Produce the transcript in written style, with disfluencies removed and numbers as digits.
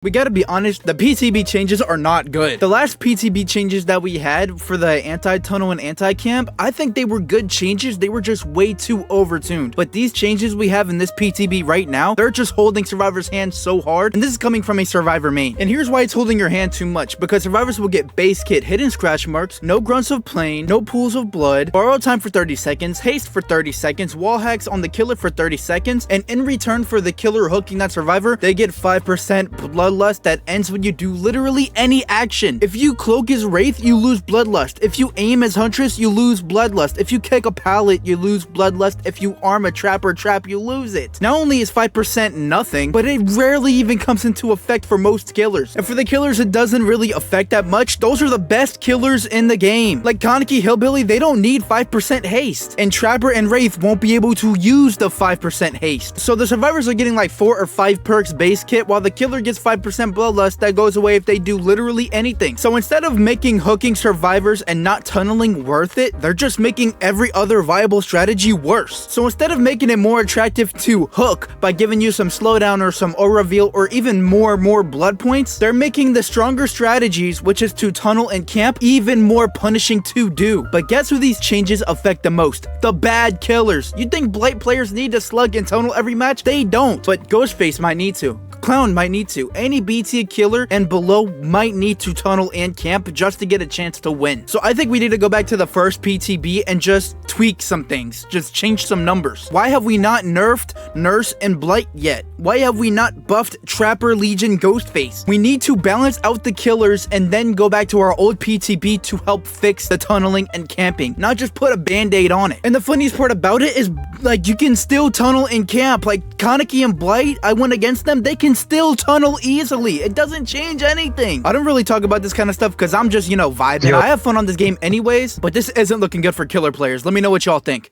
We gotta be honest, the PTB changes are not good. The last PTB changes that we had for the anti-tunnel and anti-camp, I think they were good changes, they were just way too overtuned. But these changes we have in this PTB right now, they're just holding Survivor's hand so hard, and this is coming from a Survivor main. And here's why it's holding your hand too much, because Survivors will get base kit, hidden scratch marks, no grunts of plane, no pools of blood, borrow time for 30 seconds, haste for 30 seconds, wall hacks on the killer for 30 seconds, and in return for the killer hooking that Survivor, they get 5% bloodlust that ends when you do literally any action. If you cloak as Wraith, you lose bloodlust. If you aim as Huntress, you lose bloodlust. If you kick a pallet, you lose bloodlust. If you arm a trapper trap, you lose it. Not only is 5% nothing, but it rarely even comes into effect for most killers. And for the killers it doesn't really affect that much, those are the best killers in the game. Like Kaneki Hillbilly, they don't need 5% haste. And Trapper and Wraith won't be able to use the 5% haste. So the Survivors are getting like 4 or 5 perks base kit, while the killer gets 5% bloodlust that goes away if they do literally anything. So instead of making hooking Survivors and not tunneling worth it, they're just making every other viable strategy worse. So instead of making it more attractive to hook by giving you some slowdown or some aura reveal or even more blood points, they're making the stronger strategies, which is to tunnel and camp, even more punishing to do. But guess who these changes affect the most? The bad killers. You think Blight players need to slug and tunnel every match? They don't, but Ghostface might need to. Clown might need to. Any BT killer and below might need to tunnel and camp just to get a chance to win. So I think we need to go back to the first PTB and just tweak some things. Just change some numbers. Why have we not nerfed Nurse and Blight yet? Why have we not buffed Trapper, Legion, Ghostface? We need to balance out the killers and then go back to our old PTB to help fix the tunneling and camping, not just put a band-aid on it. And the funniest part about it is, like, you can still tunnel and camp. Like Kaneki and Blight, I went against them, they can still tunnel easily. It doesn't change anything. I don't really talk about this kind of stuff because I'm just, vibing. I have fun on this game anyways, but this isn't looking good for killer players. Let me know what y'all think.